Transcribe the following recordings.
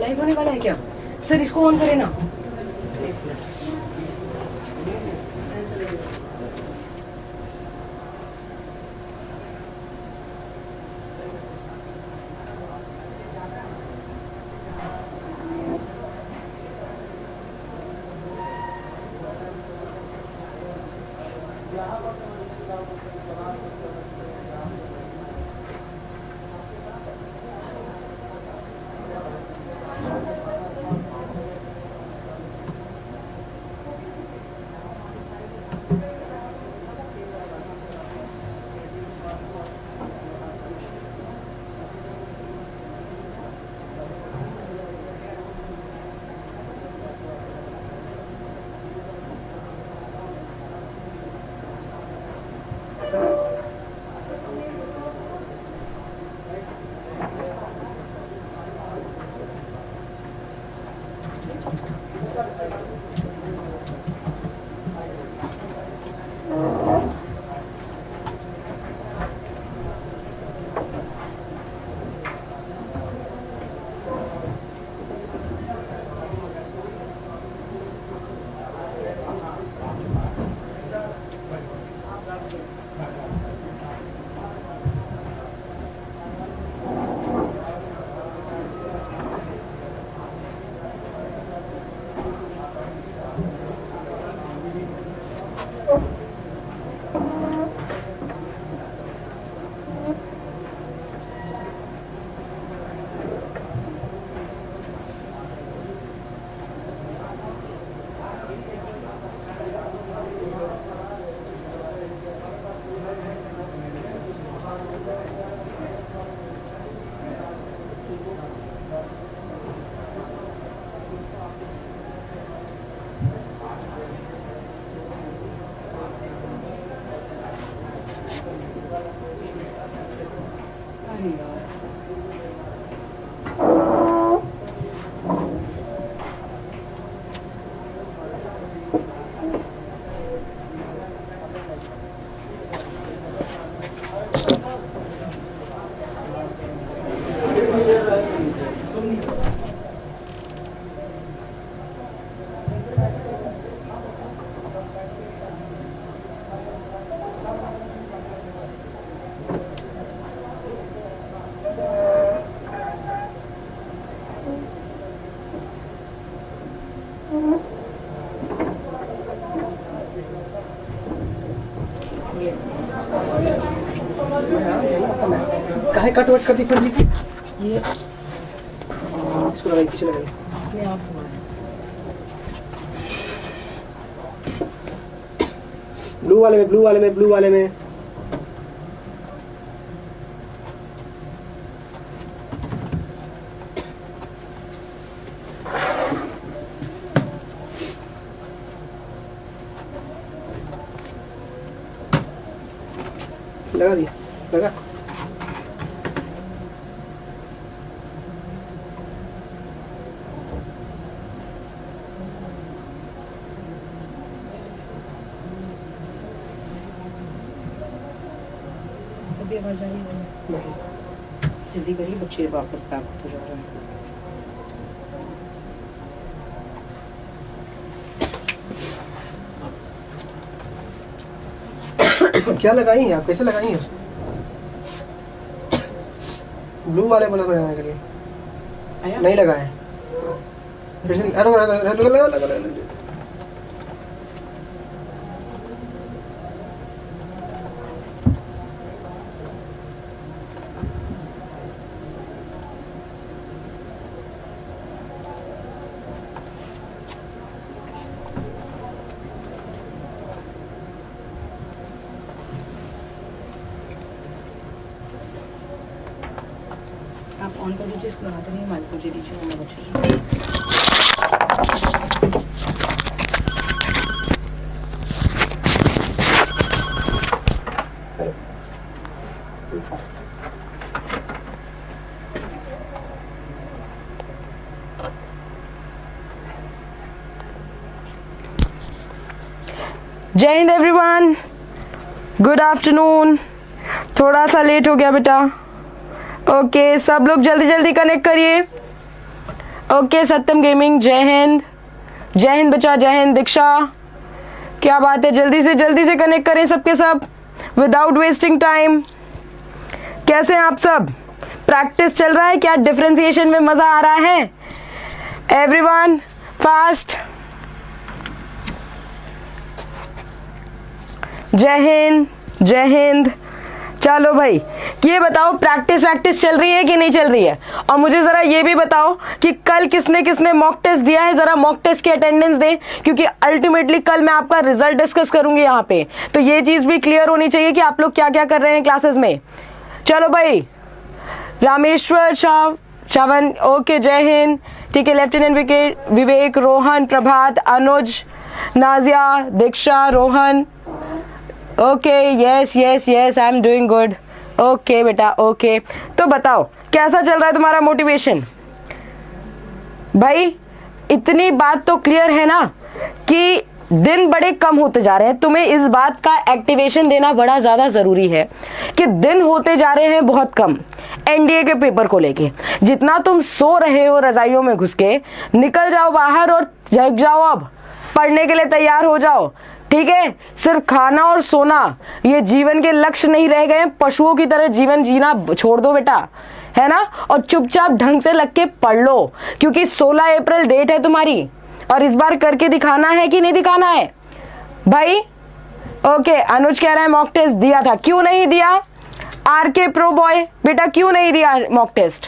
Live होने वाला है क्या सर? इसको ऑन करें ना। काहे कट वट कर दी फिर जी की ये इसको लगाई पीछे लगाई अपने आप ब्लू वाले में ब्लू वाले में ब्लू वाले में लगा दिया लगा अभी आवाज आ रही है नहीं जल्दी करिए बच्चे वापस पैक होते जा रहे हैं क्या लगाई हैं आप कैसे लगाई हैं उसको ब्लू वाले बोला लगाने के लिए आया नहीं लगाए फिर से अरे लगा लगा लगा आप ऑन कर दीजिए इसको लगाते रहिए माइक को दे दीजिए वो मेरा बच्चे जय हिंद एवरीवन, गुड आफ्टरनून। थोड़ा सा लेट हो गया बेटा। ओके सब लोग जल्दी जल्दी कनेक्ट करिए। ओके सत्यम गेमिंग, जय हिंद, जय हिंद बच्चा, जय हिंद दीक्षा, क्या बात है। जल्दी से कनेक्ट करें सबके सब विदाउट वेस्टिंग टाइम। कैसे हैं आप सब? प्रैक्टिस चल रहा है क्या? डिफरेंशिएशन में मजा आ रहा है? एवरीवन फास्ट, जय हिंद, जय हिंद। चलो भाई, ये बताओ प्रैक्टिस चल रही है कि नहीं चल रही है? और मुझे जरा ये भी बताओ कि कल किसने किसने मॉक टेस्ट दिया है, जरा मॉक टेस्ट की अटेंडेंस दें, क्योंकि अल्टीमेटली कल मैं आपका रिजल्ट डिस्कस करूंगी यहाँ पे, तो ये चीज भी क्लियर होनी चाहिए कि आप लोग क्या क्या कर रहे हैं क्लासेस में। चलो भाई, रामेश्वर श्रवण, ओके जय हिंद, ठीक है। Lieutenant Vivek, Rohan, Prabhat, Anuj, Nazia, Diksha, Rohan, okay yes yes yes, I am doing good. Okay बेटा, ओके। तो बताओ कैसा चल रहा है तुम्हारा मोटिवेशन? भाई इतनी बात तो क्लियर है ना कि दिन बड़े कम होते जा रहे हैं। तुम्हें इस बात का एक्टिवेशन देना बड़ा ज्यादा जरूरी है कि दिन होते जा रहे हैं बहुत कम एनडीए के पेपर को लेके। जितना तुम सो रहे हो रजाइयों में घुस के, निकल जाओ बाहर और जग जाओ, अब पढ़ने के लिए तैयार हो जाओ, ठीक है। सिर्फ खाना और सोना ये जीवन के लक्ष्य नहीं रह गए। पशुओं की तरह जीवन जीना छोड़ दो बेटा, है ना, और चुपचाप ढंग से लग के पढ़ लो, क्योंकि 16 अप्रैल डेट है तुम्हारी, और इस बार करके दिखाना है कि नहीं दिखाना है भाई? ओके, अनुज कह रहा है मॉक टेस्ट दिया था, क्यों नहीं दिया? आरके प्रो बॉय बेटा, क्यों नहीं दिया मॉक टेस्ट?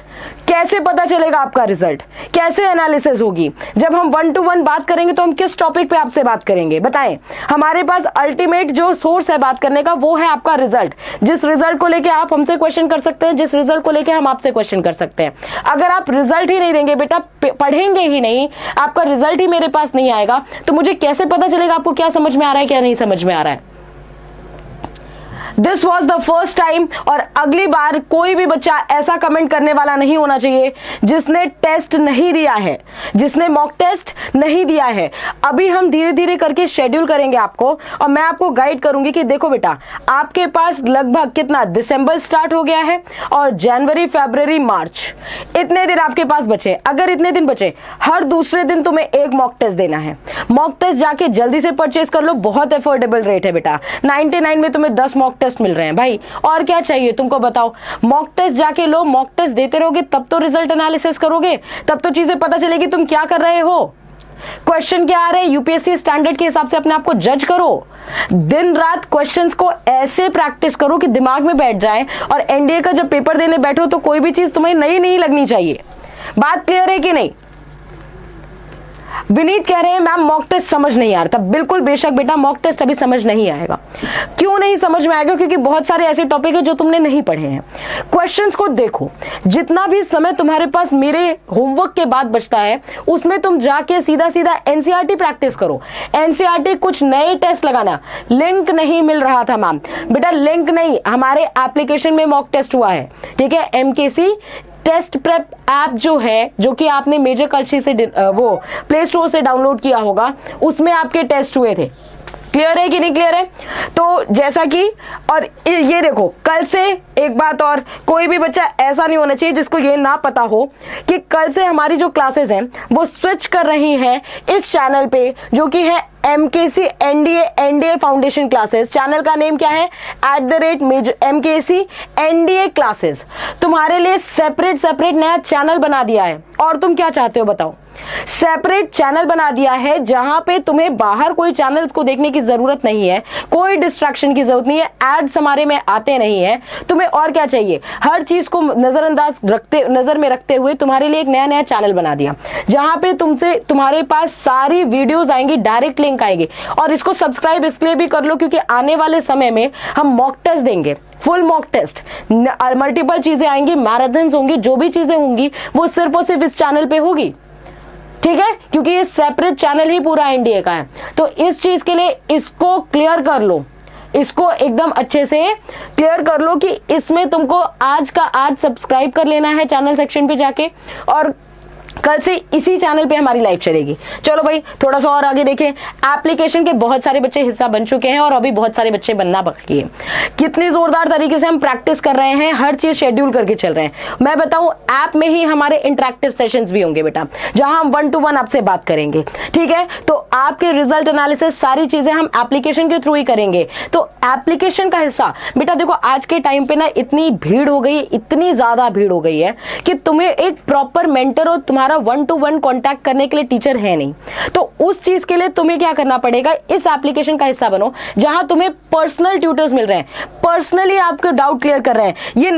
कैसे पता चलेगा आपका रिजल्ट? कैसे एनालिसिस होगी? जब हम 1 to 1 बात करेंगे तो हम किस टॉपिक पे आपसे बात करेंगे बताएं? हमारे पास अल्टीमेट जो सोर्स है बात करने का वो है आपका रिजल्ट। जिस रिजल्ट को लेके आप हमसे क्वेश्चन कर सकते हैं, जिस रिजल्ट को लेके हम आपसे क्वेश्चन कर सकते हैं। अगर आप रिजल्ट ही नहीं देंगे बेटा, पढ़ेंगे ही नहीं, आपका रिजल्ट ही मेरे पास नहीं आएगा, तो मुझे कैसे पता चलेगा आपको क्या समझ में आ रहा है क्या नहीं समझ में आ रहा है? This was the first time, और अगली बार कोई भी बच्चा ऐसा कमेंट करने वाला नहीं होना चाहिए जिसने टेस्ट नहीं दिया है, जिसने मॉक टेस्ट नहीं दिया है। अभी हम धीरे धीरे करके शेड्यूल करेंगे आपको, और मैं आपको गाइड करूंगी कि देखो बेटा, आपके पास लगभग कितना, दिसंबर स्टार्ट हो गया है और जनवरी, फरवरी, मार्च, इतने दिन आपके पास बचे। अगर इतने दिन बचे, हर दूसरे दिन तुम्हें एक मॉक टेस्ट देना है। मॉक टेस्ट जाके जल्दी से परचेज कर लो, बहुत अफोर्डेबल रेट है बेटा। 99 में तुम्हें 10 मॉक टेस्ट मिल रहे हैं भाई, और क्या चाहिए तुमको बताओ? मॉक टेस्ट जाके लो, मॉक टेस्ट देते रहोगे तब तो रिजल्ट एनालिसिस करोगे, तब तो चीजें पता चलेगी तुम क्या कर रहे हो, क्वेश्चन क्या आ रहे हैं, यूपीएससी स्टैंडर्ड के हिसाब से अपने आप को जज करो। दिन रात क्वेश्चंस को ऐसे प्रैक्टिस करो कि दिमाग में बैठ जाए, और एनडीए का जब पेपर देने बैठो तो कोई भी चीज तुम्हें नई नहीं लगनी चाहिए। बात क्लियर है कि नहीं? विनीत कह रहे हैं मैम मॉक टेस्ट समझ नहीं आ रहा था। बिल्कुल बेशक बेटा, मॉक टेस्ट अभी समझ नहीं आएगा। क्यों नहीं समझ में आएगा? क्योंकि बहुत सारे ऐसे टॉपिक है जो तुमने नहीं पढ़े हैं। क्वेश्चंस को देखो, जितना भी समय तुम्हारे पास मेरे होमवर्क के बाद बचता है उसमें तुम जाके सीधा सीधा एनसीईआरटी प्रैक्टिस करो। एनसीईआरटी कुछ नए टेस्ट लगाना। लिंक नहीं मिल रहा था मैम, बेटा लिंक नहीं, हमारे एप्लीकेशन में मॉक टेस्ट हुआ है, ठीक है। एमकेसी टेस्ट प्रेप ऐप जो है, जो कि आपने मेजर कल्ची से वो प्ले स्टोर से डाउनलोड किया होगा, उसमें आपके टेस्ट हुए थे। क्लियर है कि नहीं क्लियर है? तो जैसा कि, और ये देखो, कल से एक बात और, कोई भी बच्चा ऐसा नहीं होना चाहिए जिसको ये ना पता हो कि कल से हमारी जो क्लासेस हैं वो स्विच कर रही हैं इस चैनल पे, जो कि है MKC NDA foundation classes. Channel का नेम क्या है? @Major NDA classes. तुम्हारे लिए सेपरेट नया चैनल बना दिया है। और तुम क्या चाहते हो बताओ? सेपरेट चैनल बना दिया है जहां पे तुम्हें बाहर कोई चैनल्स को देखने की जरूरत नहीं है, कोई डिस्ट्रैक्शन की जरूरत नहीं है, एड्स हमारे में आते नहीं है। तुम्हें और क्या चाहिए? हर चीज को नजर में रखते हुए तुम्हारे लिए एक नया चैनल बना दिया, जहां पे तुम्हारे पास सारी वीडियोस आएंगी, डायरेक्ट लिंक आएगी। और इसको सब्सक्राइब इसलिए भी कर लो क्योंकि आने वाले समय में हम मॉक टेस्ट देंगे, फुल मॉक टेस्ट, मल्टीपल चीजें आएंगी, मैराथन्स होंगी, जो भी चीजें होंगी वो सिर्फ और सिर्फ इस चैनल पे होगी, ठीक है, क्योंकि ये सेपरेट चैनल ही पूरा एनडीए का है। तो इस चीज के लिए इसको क्लियर कर लो, इसको एकदम अच्छे से क्लियर कर लो कि इसमें तुमको आज का आज सब्सक्राइब कर लेना है चैनल सेक्शन पे जाके, और कल से इसी चैनल पे हमारी लाइव चलेगी। चलो भाई थोड़ा सा और आगे देखें। एप्लीकेशन के बहुत सारे बच्चे हिस्सा बन चुके हैं और अभी बहुत सारे बच्चे बनना बाकी है। कितनी जोरदार तरीके से हम प्रैक्टिस कर रहे हैं, हर चीज शेड्यूल करके चल रहे हैं। मैं बताऊं ऐप में ही हमारे इंटरेक्टिव सेशंस भी होंगे बेटा, जहां हम 1 to 1 आपसे बात करेंगे, ठीक है। तो आपके रिजल्ट एनालिसिस सारी चीजें हम एप्लीकेशन के थ्रू ही करेंगे। तो एप्लीकेशन का हिस्सा बेटा देखो, आज के टाइम पे ना इतनी भीड़ हो गई, इतनी ज्यादा भीड़ हो गई है कि तुम्हें एक प्रॉपर मेंटर और तुम्हारा 1 to 1 कांटेक्ट करने के लिए टीचर है नहीं। तो उस चीज के लिए तुम्हें क्या करना पड़ेगा, इस एप्लीकेशन का हिस्सा बनो जहां तुम्हें पर्सनल ट्यूटर्स मिल रहे हैं, पर्सनली आपके डाउट क्लियर कर रहे हैं। ये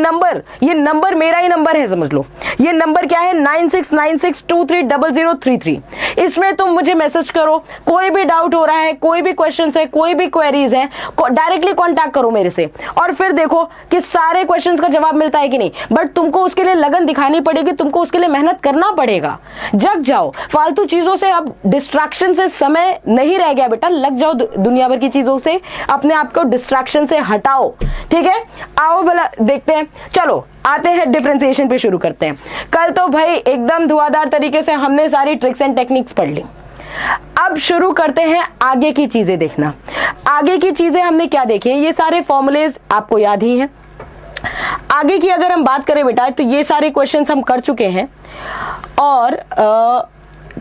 नंबर मेरा ही नंबर है, समझ लो। ये नंबर क्या है, 9696230033। इसमें तुम मुझे मैसेज करो, कोई भी डाउट हो रहा है, कोई भी क्वेश्चन है, कोई भी क्वेरीज है, डायरेक्टली कॉन्टैक्ट करो मेरे से और फिर देखो कि सारे क्वेश्चंस का जवाब मिलता है कि नहीं। बट तुमको उसके लिए लगन दिखानी पड़ेगी, तुमको उसके लिए मेहनत करना पड़ेगा। जग जाओ फालतू चीजों से, अब डिस्ट्रैक्शन से समय नहीं रह गया बेटा, लग जाओ दुनिया भर की चीजों से, अपने आप को डिस्ट्रैक्शन से हटाओ, ठीक है। आओ भला देखते हैं, चलो आते हैं डिफरेंशिएशन पे, शुरू करते हैं। कल तो भाई एकदम धुआंधार तरीके से हमने सारी ट्रिक्स एंड टेक्निक्स पढ़ ली। अब शुरू करते हैं आगे की चीजें देखना। आगे की चीजें हमने क्या देखी है, ये सारे फॉर्मूलेज आपको याद ही हैं। आगे की अगर हम बात करें बेटा तो ये सारे क्वेश्चंस हम कर चुके हैं और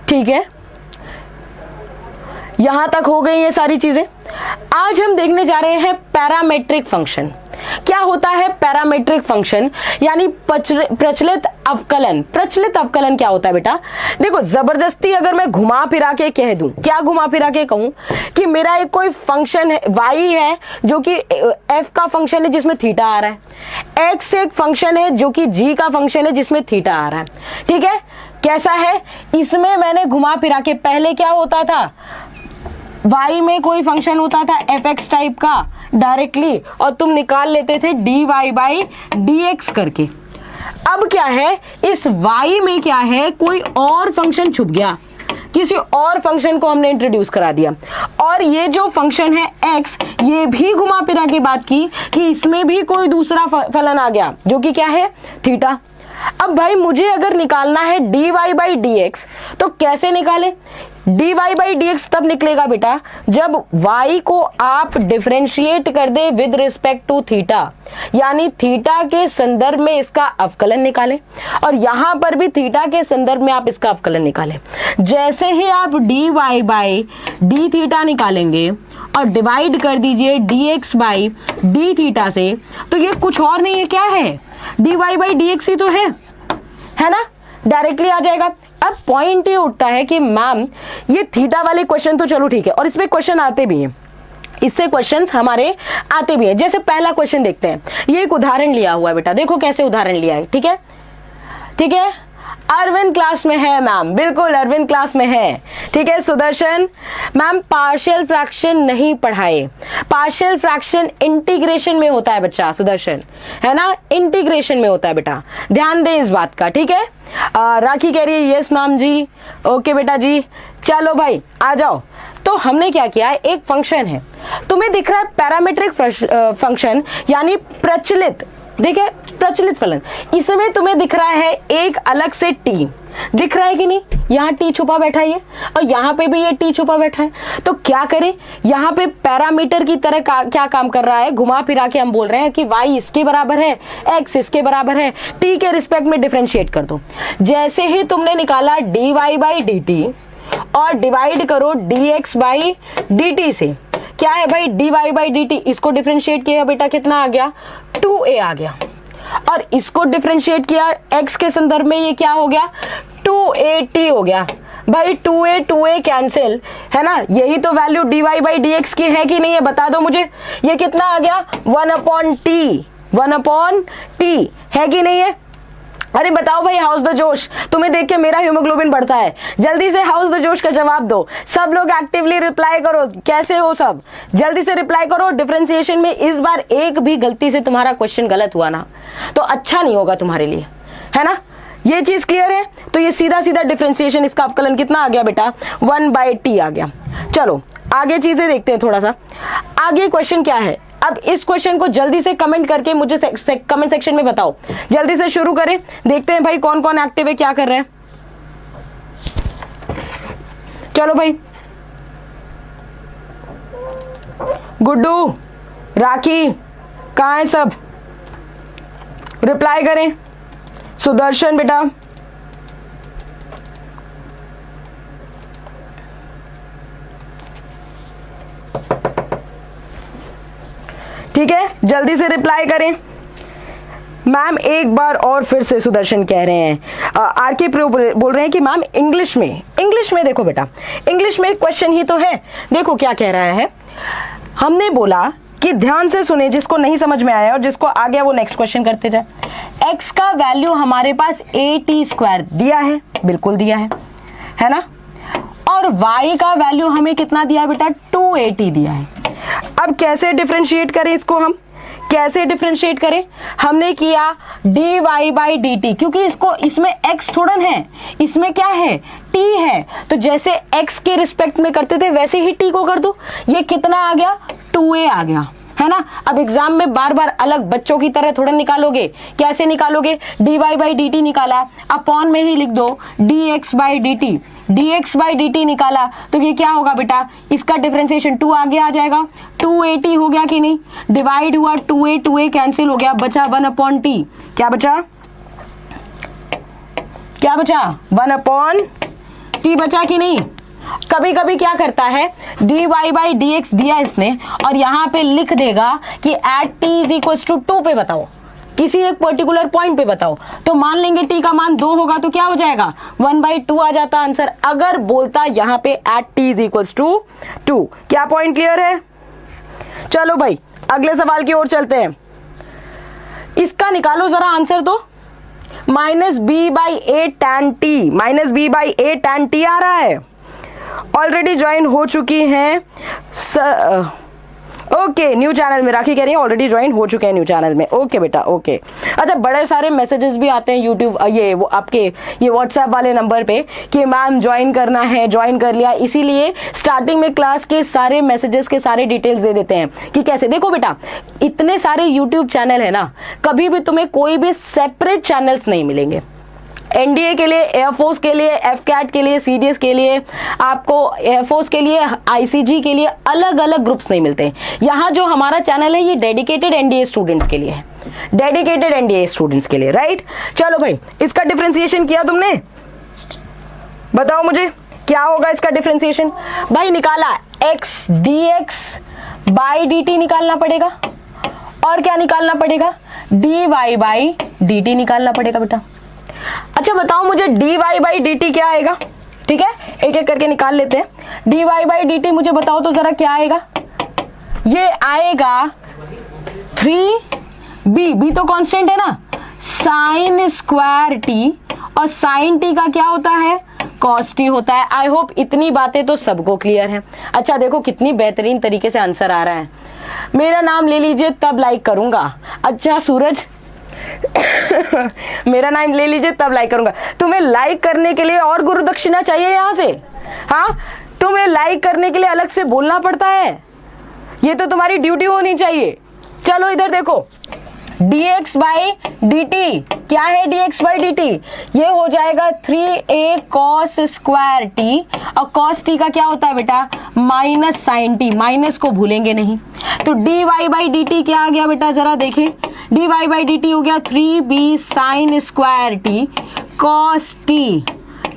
ठीक है, यहां तक हो गई ये सारी चीजें। आज हम देखने जा रहे हैं पैरामेट्रिक फंक्शन। क्या होता है पैरामेट्रिक फंक्शन, यानी प्रचलित अवकलन। प्रचलित अवकलन क्या होता है बेटा, देखो जबरदस्ती अगर मैं घुमा फिरा के कह दूं, क्या घुमा फिरा के कहूं कि मेरा एक कोई फंक्शन है y है जो कि f का फंक्शन है जिसमें थीटा आ रहा है, x एक फंक्शन है जो कि g का फंक्शन है जिसमें थीटा आ रहा है, ठीक है। कैसा है, इसमें मैंने घुमा फिरा के, पहले क्या होता था, y में कोई फंक्शन होता था fx टाइप का डायरेक्टली और तुम निकाल लेते थे dy बाई dx करके। अब क्या है, इस y में क्या है, कोई और फंक्शन छुप गया, किसी और फंक्शन को हमने इंट्रोड्यूस करा दिया और ये जो फंक्शन है x, ये भी घुमा फिरा के बात की कि इसमें भी कोई दूसरा फलन आ गया जो कि क्या है, थीटा। अब भाई मुझे अगर निकालना है dy बाई dx तो कैसे निकाले, dy बाई dx तब निकलेगा बेटा जब y को आप डिफरेंशिएट कर दे विद रिस्पेक्ट टू थीटा, यानी थीटा के संदर्भ में इसका अवकलन निकालें और यहां पर भी थीटा के संदर्भ में आप इसका अवकलन निकालें। जैसे ही आप dy बाई डी थीटा निकालेंगे और डिवाइड कर दीजिए dx बाई डी थीटा से, तो ये कुछ और नहीं है, क्या है, dy बाई dx ही तो है ना, डायरेक्टली आ जाएगा। अब पॉइंट ये उठता है कि मैम ये थीटा वाले क्वेश्चन तो चलो ठीक है, और इसमें क्वेश्चन आते भी हैं, इससे क्वेश्चंस हमारे आते भी हैं। जैसे पहला क्वेश्चन देखते हैं, ये एक उदाहरण लिया हुआ है बेटा, देखो कैसे उदाहरण लिया है, ठीक है, ठीक है। अरविंद क्लास में है मैम, बिल्कुल अरविंद क्लास में है, ठीक है। सुदर्शन मैम पार्शियल फ्रैक्शन नहीं पढ़ाए, पार्शियल फ्रैक्शन इंटीग्रेशन में होता है बच्चा, सुदर्शन है ना, इंटीग्रेशन में होता है बेटा, ध्यान दें इस बात का, ठीक है। राखी कह रही है यस मैम जी, ओके बेटा जी, चलो भाई आ जाओ। तो हमने क्या किया है, एक फंक्शन है, तुम्हें दिख रहा है पैरामेट्रिक फंक्शन यानी प्रचलित, देखिए प्रचलित फलन, इसमें तुम्हें दिख रहा है एक अलग से t दिख रहा है कि नहीं, यहाँ t छुपा बैठा है और यहाँ पे भी ये t छुपा बैठा है। तो क्या करें, यहाँ पे पैरामीटर की तरह क्या काम कर रहा है, घुमा फिरा के हम बोल रहे हैं कि y इसके बराबर है, x इसके बराबर है, t के रिस्पेक्ट में डिफरेंशिएट कर दो। जैसे ही तुमने निकाला dy बाई dt और डिवाइड करो dx बाई dt से, क्या है भाई dy बाई dt, इसको डिफरेंशिएट किया बेटा कितना आ गया, 2a आ गया, और इसको डिफरेंशिएट किया x के संदर्भ में, ये क्या हो गया 2at हो गया। भाई 2a कैंसिल है ना, यही तो वैल्यू dy बाई dx की है कि नहीं है, बता दो मुझे, ये कितना आ गया 1/t है कि नहीं है। अरे बताओ भाई, हाउस द जोश, तुम्हें देख के मेरा हीमोग्लोबिन बढ़ता है, जल्दी से हाउस द जोश का जवाब दो, सब लोग एक्टिवली रिप्लाई करो, कैसे हो सब, जल्दी से रिप्लाई करो। डिफरेंशिएशन में इस बार एक भी गलती से तुम्हारा क्वेश्चन गलत हुआ ना तो अच्छा नहीं होगा तुम्हारे लिए, है ना, ये चीज क्लियर है। तो ये सीधा सीधा डिफरेंशिएशन, इसका अवकलन कितना आ गया बेटा 1/t आ गया। चलो आगे चीजें देखते हैं थोड़ा सा, आगे क्वेश्चन क्या है। अब इस क्वेश्चन को जल्दी से कमेंट करके मुझे कमेंट सेक्शन में बताओ, जल्दी से शुरू करें, देखते हैं भाई कौन कौन एक्टिव है, क्या कर रहे हैं। चलो भाई, गुड्डू, राखी, कहाँ है सब? रिप्लाई करें। सुदर्शन बेटा, ठीक है, जल्दी से रिप्लाई करें। मैम एक बार और फिर से सुदर्शन कह रहे हैं, आर के प्रो बोल रहे हैं कि मैम इंग्लिश में देखो बेटा, इंग्लिश में क्वेश्चन ही तो है। देखो क्या कह रहा है, हमने बोला कि ध्यान से सुने, जिसको नहीं समझ में आया और जिसको आ गया वो नेक्स्ट क्वेश्चन करते जाए। x का वैल्यू हमारे पास AT² दिया है, बिल्कुल दिया है ना, और y का वैल्यू हमें कितना दिया बेटा? 2AT दिया है। अब कैसे डिफरेंशिएट करें इसको, हम कैसे डिफरेंशिएट करें? हमने किया dy/dt, क्योंकि इसमें x थोड़ा है, इसमें क्या है? t है, तो जैसे x के रिस्पेक्ट में करते थे वैसे ही t को कर दो। ये कितना आ गया? 2a आ गया, है ना। अब एग्जाम में बार बार अलग बच्चों की तरह थोड़ा निकालोगे, कैसे निकालोगे? dy/dt निकाला, अपॉन में ही लिख दो dx/dt, dx/dt निकाला तो ये क्या होगा बेटा? इसका डिफरेंशिएशन 2 आगे आ जाएगा, 2AT हो गया कि नहीं? डिवाइड हुआ 2a कैंसिल हो गया, बचा 1/t। क्या बचा? 1/t बचा कि नहीं? कभी कभी क्या करता है, dy/dx दिया इसने और यहाँ पे लिख देगा कि एट t इज 2 पे बताओ, किसी एक पर्टिकुलर पॉइंट पे बताओ, तो मान लेंगे t का मान 2 होगा तो क्या हो जाएगा? 1/2 आ जाता आंसर। अगर बोलता यहाँ पे एट t इज 2। क्या पॉइंट क्लियर है? चलो भाई अगले सवाल की ओर चलते हैं। इसका निकालो जरा आंसर तो। -b/a tan t आ रहा है। ऑलरेडी ज्वाइन हो चुकी हैं ओके, न्यू चैनल में। राखी कह रही है ऑलरेडी ज्वाइन हो चुके हैं न्यू चैनल में। ओके बेटा, ओके। अच्छा, बड़े सारे मैसेजेस भी आते हैं यूट्यूब वो आपके ये व्हाट्सएप वाले नंबर पे कि मैम ज्वाइन करना है, ज्वाइन कर लिया। इसीलिए स्टार्टिंग में क्लास के सारे मैसेजेस के सारे डिटेल्स दे देते हैं कि कैसे। देखो बेटा, इतने सारे यूट्यूब चैनल है ना, कभी भी तुम्हें कोई भी सेपरेट चैनल्स नहीं मिलेंगे। एनडीए के लिए, एयरफोर्स के लिए, एफकैट के लिए, सीडीएस के लिए, आपको एयरफोर्स के लिए, आईसीजी के लिए अलग अलग ग्रुप्स नहीं मिलते। यहाँ जो हमारा चैनल है ये डेडिकेटेड एनडीए स्टूडेंट्स के लिए है, डेडिकेटेड एनडीए स्टूडेंट्स के लिए, राइट। चलो भाई, इसका डिफरेंशिएशन किया तुमने? बताओ मुझे क्या होगा इसका डिफरेंशिएशन। भाई निकाला x dx/dt निकालना पड़ेगा, और क्या निकालना पड़ेगा? dy/dt निकालना पड़ेगा बेटा। अच्छा बताओ मुझे dy/dt क्या आएगा? ठीक है, एक एक करके निकाल लेते हैं। dy/dt मुझे बताओ तो जरा क्या आएगा? ये आएगा 3b तो कांस्टेंट है ना, sin² और sin t का क्या होता है? cos t होता है। आई होप इतनी बातें तो सबको क्लियर है। अच्छा देखो कितनी बेहतरीन तरीके से आंसर आ रहा है। मेरा नाम ले लीजिए तब लाइक करूंगा। अच्छा सूरज मेरा नाम ले लीजिए तब लाइक करूंगा। तुम्हें लाइक करने के लिए और गुरु दक्षिणा चाहिए यहाँ से? हाँ, तुम्हें लाइक करने के लिए अलग से बोलना पड़ता है? ये तो तुम्हारी ड्यूटी होनी चाहिए। चलो इधर देखो, dx/dt क्या है? dx/dt ये हो जाएगा 3a cos² t, और cos t का क्या होता है बेटा? -sin t, माइनस को भूलेंगे नहीं। तो dy/dt क्या आ गया बेटा? जरा देखें, dy/dt हो गया 3b sin² t cos t,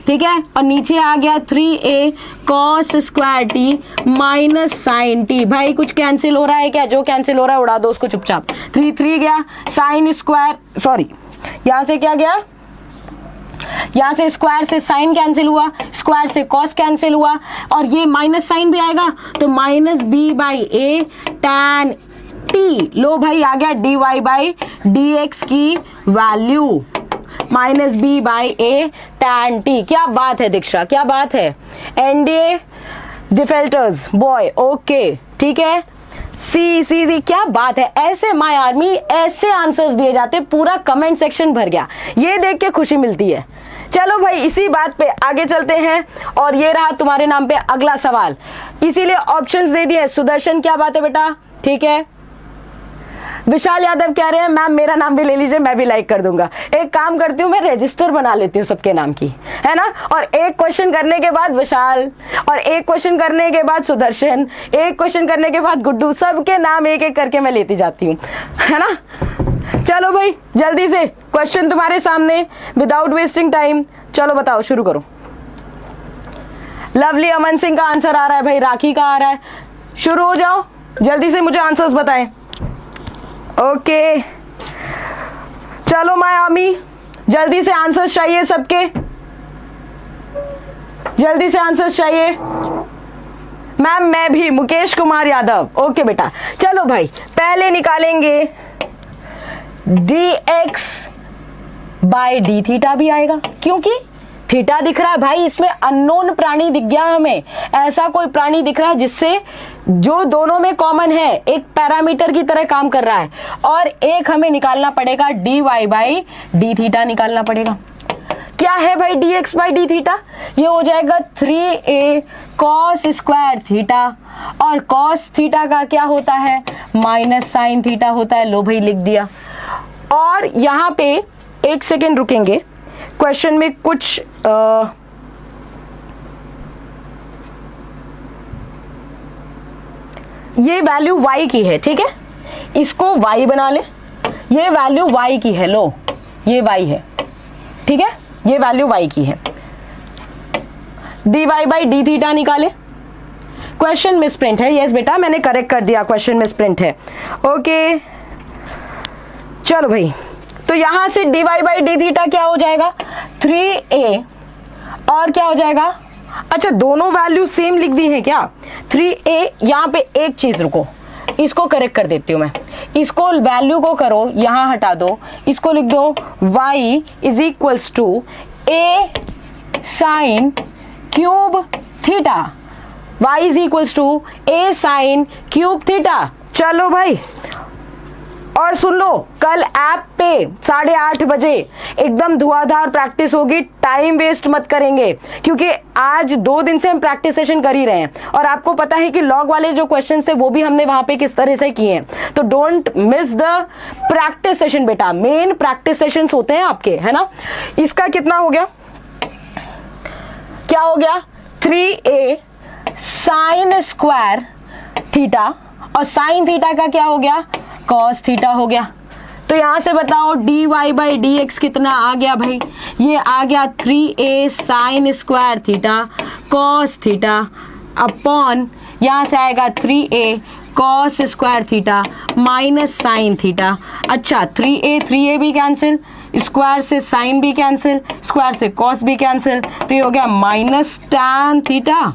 ठीक है, और नीचे आ गया 3a cos² t -sin t। भाई कुछ कैंसिल हो रहा है क्या? जो कैंसिल हो रहा है उड़ा दो उसको चुपचाप। 3 गया, sin², सॉरी यहां से क्या गया? यहां से स्क्वायर से साइन कैंसिल हुआ, स्क्वायर से कॉस कैंसिल हुआ, और ये माइनस साइन भी आएगा तो -b/a tan t। लो भाई आ गया dy/dx की वैल्यू -b/a tan t। क्या बात है दीक्षा, क्या बात है। एनडीए डिफेल्टर्स बॉय, ओके ठीक है। सी क्या बात है। ऐसे माय आर्मी ऐसे आंसर्स दिए जाते, पूरा कमेंट सेक्शन भर गया, ये देख के खुशी मिलती है। चलो भाई इसी बात पे आगे चलते हैं, और ये रहा तुम्हारे नाम पे अगला सवाल। इसीलिए ऑप्शंस दे दिए। सुदर्शन क्या बात है बेटा? ठीक है, विशाल यादव कह रहे हैं मैम मेरा नाम भी ले लीजिए, मैं भी लाइक कर दूंगा। एक काम करती हूँ, मैं रजिस्टर बना लेती हूँ सबके नाम की, है ना, और एक क्वेश्चन करने के बाद विशाल, और एक क्वेश्चन करने के बाद सुदर्शन, एक क्वेश्चन करने के बाद गुड्डू, सबके नाम एक एक करके मैं लेती जाती हूँ, है ना। चलो भाई जल्दी से क्वेश्चन तुम्हारे सामने, विदाउट वेस्टिंग टाइम। चलो बताओ, शुरू करो। लवली अमन सिंह का आंसर आ रहा है भाई, राखी का आ रहा है, शुरू हो जाओ जल्दी से, मुझे आंसर्स बताएं। ओके चलो मायामी, जल्दी से आंसर्स चाहिए सबके, जल्दी से आंसर्स चाहिए। मैम मैं भी, मुकेश कुमार यादव, ओके बेटा। चलो भाई पहले निकालेंगे dx बाय डी थीटा भी आएगा, क्योंकि थीटा दिख रहा है भाई, इसमें अननोन प्राणी दिख गया हमें, ऐसा कोई प्राणी दिख रहा है जिससे जो दोनों में कॉमन है, एक पैरामीटर की तरह काम कर रहा है, और एक हमें निकालना पड़ेगा dy बाई डी थीटा निकालना पड़ेगा। क्या है भाई dx बाई डी थीटा, ये हो जाएगा 3a cos स्क्वायर थीटा, और cos थीटा का क्या होता है, माइनस साइन थीटा होता है। लो भाई लिख दिया। और यहाँ पे एक सेकेंड रुकेंगे, क्वेश्चन में कुछ ये वैल्यू y की है, ठीक है, इसको y बना ले, ये वैल्यू y की है, लो ये y है, ठीक है, ये वैल्यू y की है। dy बाई डी थीटा निकाले, क्वेश्चन मिसप्रिंट है, यस बेटा मैंने करेक्ट कर दिया, क्वेश्चन मिसप्रिंट है। ओके चलो भाई, तो यहां से dy बाई डी थीटा क्या हो जाएगा, 3a, और क्या हो जाएगा, अच्छा दोनों वैल्यू सेम लिख दी है क्या, 3a, यहां पे एक चीज रुको, इसको करेक्ट कर देती हूं मैं, इसको वैल्यू को करो यहां हटा दो, इसको लिख दो y is equals to a sine cube theta, y is equals to a sine cube theta. चलो भाई, और सुन लो, कल ऐप पे 8:30 बजे एकदम धुआंधार प्रैक्टिस होगी, टाइम वेस्ट मत करेंगे, क्योंकि आज 2 दिन से हम प्रैक्टिस सेशन कर ही रहे हैं, और आपको पता है कि लॉग वाले जो क्वेश्चंस थे वो भी हमने वहां पे किस तरह से किए हैं, तो don't miss the practice session बेटा, मेन प्रैक्टिस सेशंस होते हैं आपके, है ना। इसका कितना हो गया, क्या हो गया, 3a साइन स्क्वायर थीटा, और साइन थीटा का क्या हो गया, कॉस थीटा हो गया। तो यहां से बताओ dy बाई डी एक्स कितना आ गया भाई, ये आ गया 3a sine square theta cos theta upon, यहां से आएगा 3a cos square theta minus sine theta. अच्छा 3a भी कैंसिल, स्क्वायर से साइन भी कैंसिल, स्क्वायर से कॉस भी कैंसिल, तो ये हो गया minus tan theta,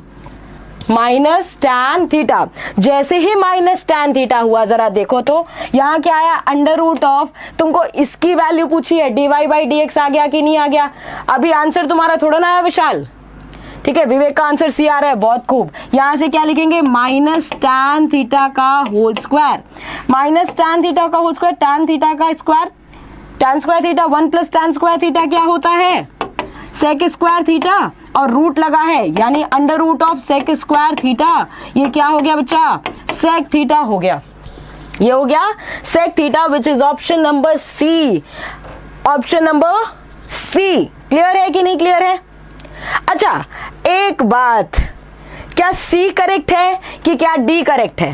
minus tan theta. जैसे ही माइनस टैन थीटा हुआ, जरा देखो तो यहाँ क्या आया, अंडर रूट ऑफ, तुमको इसकी वैल्यू पूछी है, dy बाई डी एक्स आ गया कि नहीं आ गया, अभी आंसर तुम्हारा थोड़ा ना आया विशाल, ठीक है, विवेक का आंसर सी आ रहा है, बहुत खूब। यहाँ से क्या लिखेंगे, माइनस टैन थीटा का whole square, minus tan theta का होल स्क्वायर, टैन थीटा का square, tan square theta 1 plus tan square theta क्या होता है, सेक स्क्वायर थीटा, और रूट लगा है यानी under root of sec square theta, ये क्या हो गया बच्चा, सेक थीटा हो गया, ये हो गया sec theta, which is option number C, option number C. Clear है कि नहीं क्लियर है। अच्छा एक बात, क्या सी करेक्ट है कि क्या डी करेक्ट है,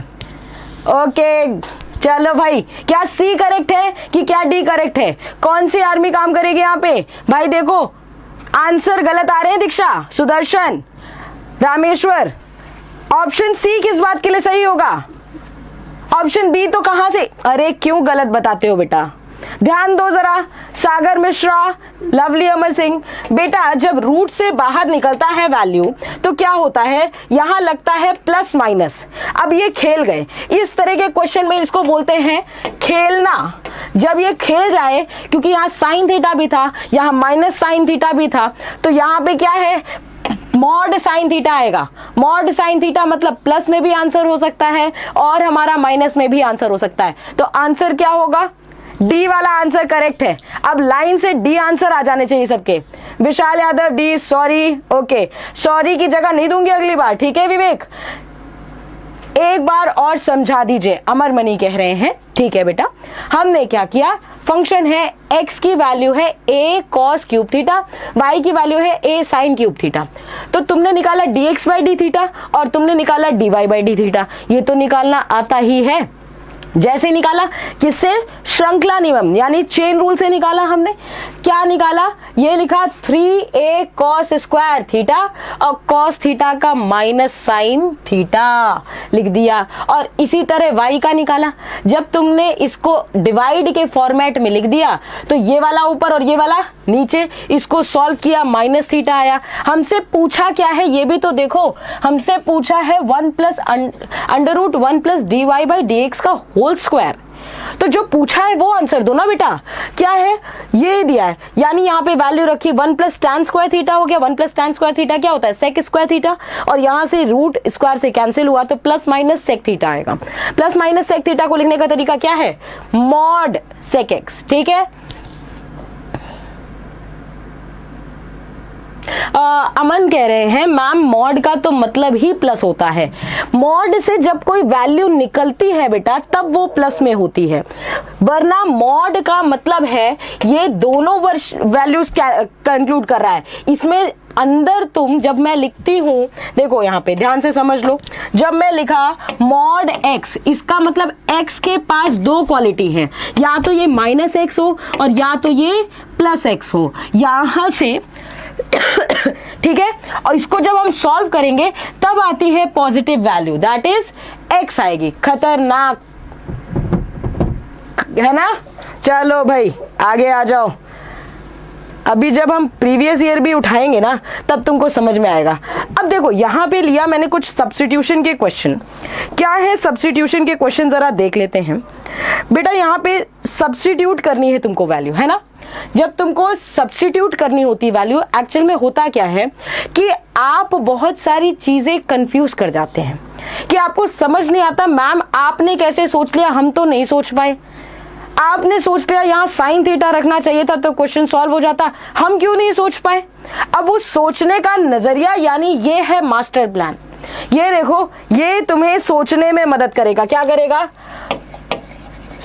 ओके चलो भाई, क्या सी करेक्ट है कि क्या डी करेक्ट है, कौन सी आर्मी काम करेगी यहाँ पे भाई, देखो आंसर गलत आ रहे हैं, दीक्षा, सुदर्शन, रामेश्वर, ऑप्शन सी किस बात के लिए सही होगा, ऑप्शन बी तो कहां से, अरे क्यों गलत बताते हो बेटा, ध्यान दो जरा, सागर मिश्रा, लवली अमर सिंह, बेटा जब रूट से बाहर निकलता है वैल्यू तो क्या होता है, यहां लगता है प्लस माइनस, अब ये खेल गए, इस तरह के क्वेश्चन में इसको बोलते हैं खेलना। जब ये खेल जाए, क्योंकि यहाँ साइन थीटा भी था, यहाँ माइनस साइन थीटा भी था, तो यहाँ पे क्या है, मॉड साइन थीटा आएगा, मॉड साइन थीटा मतलब प्लस में भी आंसर हो सकता है और हमारा माइनस में भी आंसर हो सकता है, तो आंसर क्या होगा, डी वाला आंसर करेक्ट है। अब लाइन से डी आंसर आ जाने चाहिए सबके। Vishal Yadav D, sorry, okay, sorry की जगह नहीं दूंगी अगली बार, ठीक है विवेक। एक बार और समझा दीजिए, अमर मनी कह रहे हैं ठीक है बेटा, हमने क्या किया, फंक्शन है x की वैल्यू है a cos cube theta, y की वैल्यू है a sin क्यूब थीटा। तो तुमने निकाला dx बाई डी थीटा और तुमने निकाला dy बाई डी थीटा, ये तो निकालना आता ही है। जैसे निकाला, किससे, श्रृंखला नियम यानी चेन रूल से निकाला हमने। क्या निकाला, ये लिखा 3a cos स्क्वायर थीटा और cos थीटा का माइनस साइन थीटा लिख दिया। और इसी तरह y का निकाला, जब तुमने इसको डिवाइड के फॉर्मेट में लिख दिया तो ये वाला ऊपर और ये वाला नीचे, इसको सॉल्व किया माइनस थीटा आया। हमसे पूछा क्या है ये भी तो देखो, हमसे पूछा है 1 plus under root 1 plus D Y by D X का होल स्क्वायर। तो जो पूछा है वो आंसर दो ना बेटा। क्या है, ये दिया है, यानी यहाँ पे वैल्यू रखी 1 प्लस टैन स्क्वायर थीटा हो गया। 1 प्लस टैन स्क्वायर थीटा क्या होता है, सेक स्क्वायर थीटा, और यहाँ से रूट स्क्वायर से कैंसिल हुआ तो प्लस माइनस सेक थीटा आएगा। प्लस माइनस सेक थीटा को लिखने का तरीका क्या है, मॉड सेक एक्स। ठीक है, अमन कह रहे हैं मैम मॉड का तो मतलब ही प्लस होता है। मॉड से जब कोई वैल्यू निकलती है बेटा तब वो प्लस में होती है, वरना मॉड का मतलब है ये दोनों वैल्यूज कंक्लूड कर रहा है। इसमें अंदर तुम, जब मैं लिखती हूं, देखो यहाँ पे ध्यान से समझ लो, जब मैं लिखा मॉड एक्स, इसका मतलब एक्स के पास दो क्वालिटी है, या तो ये माइनस एक्स हो और या तो ये प्लस एक्स हो, यहां से ठीक है। और इसको जब हम सॉल्व करेंगे तब आती है positive value, that is x आएगी। खतरनाक है ना। चलो भाई आगे आ जाओ, अभी जब हम प्रीवियस ईयर भी उठाएंगे ना तब तुमको समझ में आएगा। अब देखो यहाँ पे लिया मैंने कुछ सब्स्टिट्यूशन के क्वेश्चन। क्या है सब्स्टिट्यूशन के क्वेश्चन, जरा देख लेते हैं बेटा। यहाँ पे सब्स्टिट्यूट करनी है तुमको वैल्यू, है ना। जब तुमको सब्स्टिट्यूट करनी होती वैल्यू, एक्चुअल में होता क्या है कि आप बहुत सारी चीजें कंफ्यूज कर जाते हैं कि आपको समझ नहीं आता, मैम आपने कैसे सोच लिया, हम तो नहीं सोच पाए। आपने सोच लिया यहाँ साइन थीटा रखना चाहिए था तो क्वेश्चन सॉल्व हो जाता, हम क्यों नहीं सोच पाए। अब उस सोचने का नजरिया यानी ये है मास्टर प्लान। ये देखो, ये तुम्हें सोचने में मदद करेगा। क्या करेगा,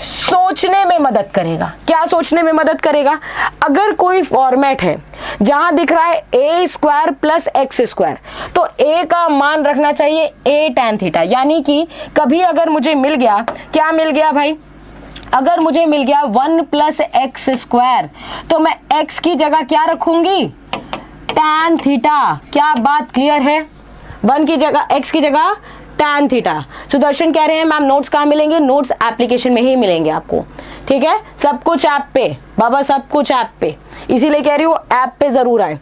सोचने में मदद करेगा। क्या सोचने में मदद करेगा, अगर कोई फॉर्मेट है जहां दिख रहा है ए स्क्वायर प्लस एक्स स्क्वायर, तो ए का मान रखना चाहिए ए टैन थीटा। यानी कि कभी अगर मुझे मिल गया, क्या मिल गया भाई, अगर मुझे मिल गया 1 प्लस एक्स स्क्वायर, तो मैं एक्स की जगह क्या रखूंगी, टैन थीटा। क्या बात क्लियर है, 1 की जगह एक्स की जगह टैन थीटा। सुदर्शन कह रहे हैं मैम नोट्स कहाँ मिलेंगे, नोट्स एप्लीकेशन में ही मिलेंगे आपको। ठीक है, सब कुछ ऐप पे बाबा, सब कुछ ऐप पे, इसीलिए कह रही हूँ ऐप पे जरूर आए।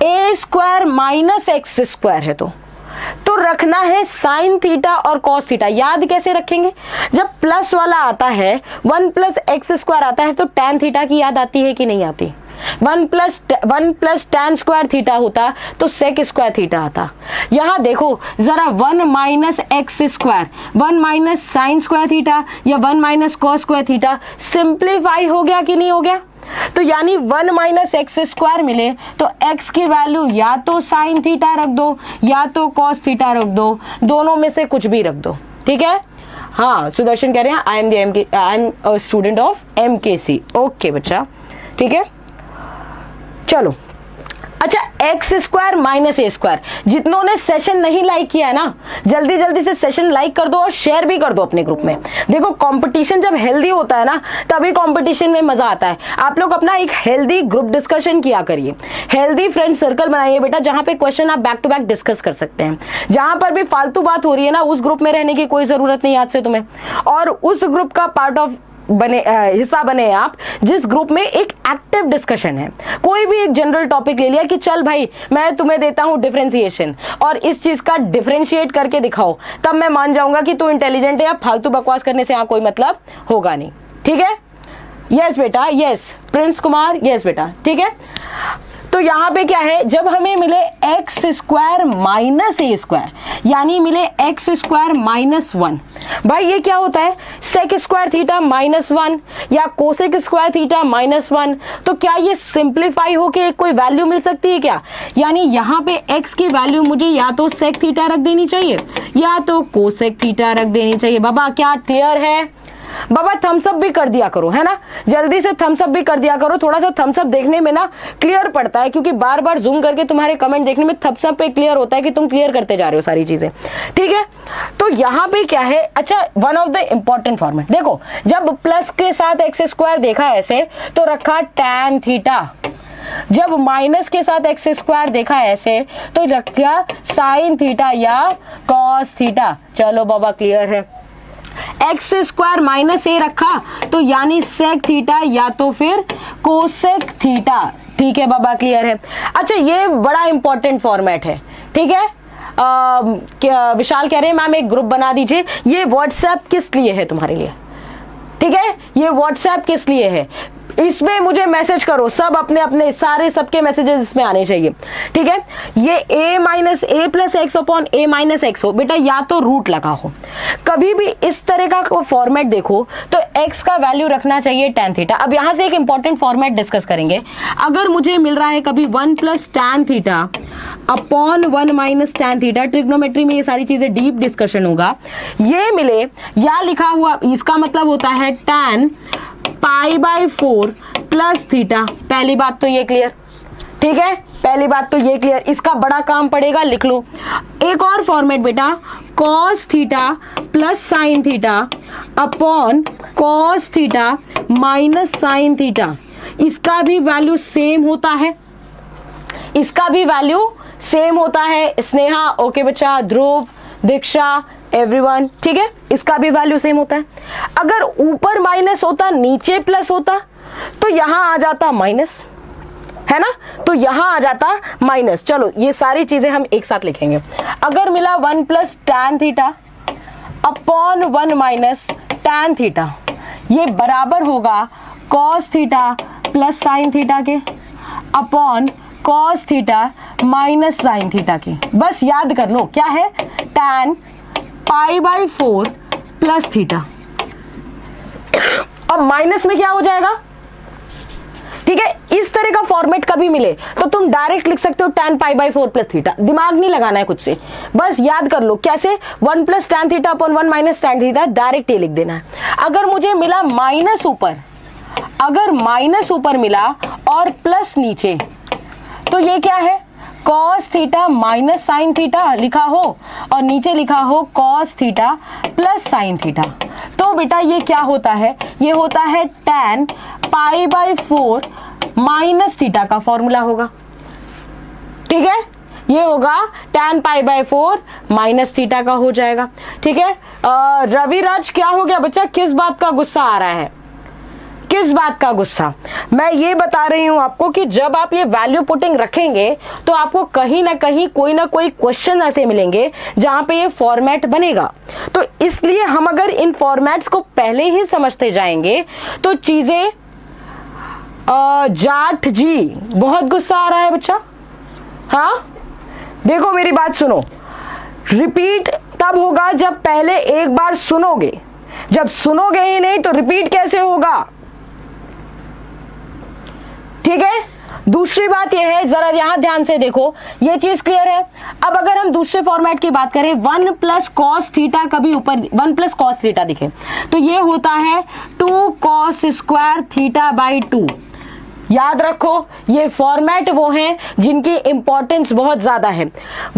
ए स्क्वायर माइनस एक्स स्क्वायर है तो रखना है साइन थीटा और कॉस थीटा। याद कैसे रखेंगे, जब प्लस वाला आता है 1 प्लस एक्स स्क्वायर आता है तो टैन थीटा की याद आती है कि नहीं आती। 1 प्लस टैन स्क्वायर थीटा होता तो सेक स्क्वायर थीटा आता। यहां देखो जरा, 1 minus x square, 1 minus sine square theta या 1 minus cos square theta simplify हो गया कि नहीं हो गया। तो यानी 1 माइनस एक्स स्क्वायर मिले तो एक्स की वैल्यू या तो साइन थीटा रख दो या तो कॉस थीटा रख दो, दोनों में से कुछ भी रख दो। ठीक है, हाँ सुदर्शन कह रहे हैं I am a student of MKC। Okay बच्चा, ठीक है। चलो अच्छा, एक्स स्क्वायर माइनस ए स्क्वायर, जितनों ने सेशन नहीं लाइक किया है ना, जल्दी जल्दी से सेशन लाइक कर दो और शेयर भी कर दो अपने ग्रुप में। देखो कंपटीशन जब हेल्दी होता है ना तभी कंपटीशन में मजा आता है। आप लोग अपना एक हेल्दी ग्रुप डिस्कशन किया करिए, हेल्दी फ्रेंड सर्कल बनाइए बेटा, जहां पे क्वेश्चन आप बैक टू बैक डिस्कस कर सकते हैं। जहां पर भी फालतू बात हो रही है ना, उस ग्रुप में रहने की कोई जरूरत नहीं आज से तुम्हें, और उस ग्रुप का पार्ट ऑफ हिस्सा बने आप जिस ग्रुप में एक एक्टिव डिस्कशन है। कोई भी एक जनरल टॉपिक ले लिया कि चल भाई मैं तुम्हें देता हूं डिफरेंशिएशन और इस चीज का डिफरेंशिएट करके दिखाओ, तब मैं मान जाऊंगा कि तू इंटेलिजेंट है। या फालतू बकवास करने से यहाँ कोई मतलब होगा नहीं। ठीक है, यस बेटा, यस प्रिंस कुमार, यस बेटा, ठीक है। तो यहां पे क्या है, जब हमें मिले एक्स स्क्वायर माइनस ए स्क्वायर, यानी मिले एक्स स्क्वायर माइनस 1, भाई ये क्या होता है, सेक स्क्वायर थीटा माइनस 1 या कोसेक स्क्वायर थीटा माइनस 1। तो क्या ये सिंप्लीफाई होके कोई वैल्यू मिल सकती है क्या, यानी यहाँ पे एक्स की वैल्यू मुझे या तो सेक थीटा रख देनी चाहिए या तो कोसेक थीटा रख देनी चाहिए। बाबा क्या क्लियर है, बाबा थम्स अप भी कर दिया करो, है ना, जल्दी से थम्स अप भी कर दिया करो। थोड़ा सा थम्स अप देखने में ना क्लियर पड़ता है, क्योंकि बार बार जूम करके तुम्हारे कमेंट देखने में थम्स अप पे क्लियर होता है कि तुम क्लियर करते जा रहे हो सारी चीजें, ठीक है। तो यहाँ पे क्या है, अच्छा one of the important format देखो, जब प्लस के साथ एक्स स्क्वायर देखा ऐसे तो रखा tan थीटा, जब माइनस के साथ एक्स स्क्वायर देखा ऐसे तो रखा साइन थीटा या कॉस थीटा। चलो बाबा क्लियर है। एक्स स्क्वायर माइनस ए रखा तो यानी सेक थीटा या तो फिर कोसेक थीटा, ठीक है बाबा क्लियर है। अच्छा ये बड़ा इंपॉर्टेंट फॉर्मेट है, ठीक है। विशाल कह रहे हैं मैम एक ग्रुप बना दीजिए। ये व्हाट्सएप किस लिए है तुम्हारे लिए, ठीक है, ये व्हाट्सएप किस लिए है, इसमें मुझे मैसेज करो, सब अपने अपने सारे सबके मैसेजेस इसमें आने चाहिए, ठीक है। ये a minus A plus x upon A minus x हो बेटा, या तो रूट लगा हो। कभी भी इस तरह का फॉर्मेट देखो तो x का वैल्यू रखना चाहिए tan थीटा। अब यहां से एक इंपॉर्टेंट फॉर्मेट डिस्कस करेंगे। अगर मुझे मिल रहा है कभी 1 plus tan theta upon 1 minus tan theta, trigonometry में ये सारी चीजें डीप डिस्कशन होगा, ये मिले या लिखा हुआ, इसका मतलब होता है tan pi by 4 plus theta. पहली बात तो ये क्लियर, ठीक है, पहली बात तो ये क्लियर। इसका बड़ा काम पड़ेगा, लिख लो। एक और फॉर्मेट बेटा, cos theta plus sine theta upon cos theta minus sine theta. इसका भी वैल्यू सेम होता है, इसका भी वैल्यू सेम होता है। स्नेहा ओके बच्चा, ध्रुव, दीक्षा, एवरीवन, ठीक है, इसका भी वैल्यू सेम होता है। अगर ऊपर माइनस होता नीचे प्लस होता तो यहां आ जाता माइनस, है ना, तो यहां आ जाता माइनस। चलो ये सारी चीजें हम एक साथ लिखेंगे। अगर मिला 1 plus tan theta upon 1 minus tan theta, ये बराबर होगा cos theta plus sin theta के upon cos theta minus sin theta के। बस याद कर लो क्या है, tan pi by 4 plus theta. अब माइनस में क्या हो जाएगा, ठीक है। इस तरह का फॉर्मेट कभी मिले तो तुम डायरेक्ट लिख सकते हो tan pi by 4 plus theta, दिमाग नहीं लगाना है कुछ से, बस याद कर लो कैसे, 1 plus tan theta upon 1 minus tan theta, direct ये लिख देना है। अगर मुझे मिला माइनस ऊपर, अगर माइनस ऊपर मिला और प्लस नीचे, तो ये क्या है, cos theta minus sine theta लिखा हो और नीचे लिखा हो cos theta plus sine theta. तो बेटा ये क्या होता है, ये होता है tan pi by 4 minus theta का फॉर्मूला होगा, ठीक है, ये होगा tan pi by 4 minus theta का हो जाएगा, ठीक है। रविराज क्या हो गया बच्चा, किस बात का गुस्सा आ रहा है, किस बात का गुस्सा? मैं ये बता रही हूं आपको कि जब आप ये वैल्यू पुटिंग रखेंगे तो आपको कहीं ना कहीं कोई ना कोई क्वेश्चन ऐसे मिलेंगे जहां पे ये फॉर्मेट बनेगा। तो इसलिए हम अगर इन फॉर्मेट्स को पहले ही समझते जाएंगे तो चीजें जाट जी बहुत गुस्सा आ रहा है बच्चा, हाँ देखो मेरी बात सुनो, रिपीट तब होगा जब पहले एक बार सुनोगे, जब सुनोगे ही नहीं तो रिपीट कैसे होगा, ठीक है। दूसरी बात यह है, जरा यहां ध्यान से देखो, ये चीज क्लियर है। अब अगर हम दूसरे फॉर्मेट की बात करें, 1 प्लस कॉस थीटा कभी ऊपर 1 प्लस कॉस थीटा दिखे तो ये होता है 2 कॉस स्क्वायर थीटा बाई 2। याद रखो ये फॉर्मेट वो हैं जिनकी इंपॉर्टेंस बहुत ज्यादा है।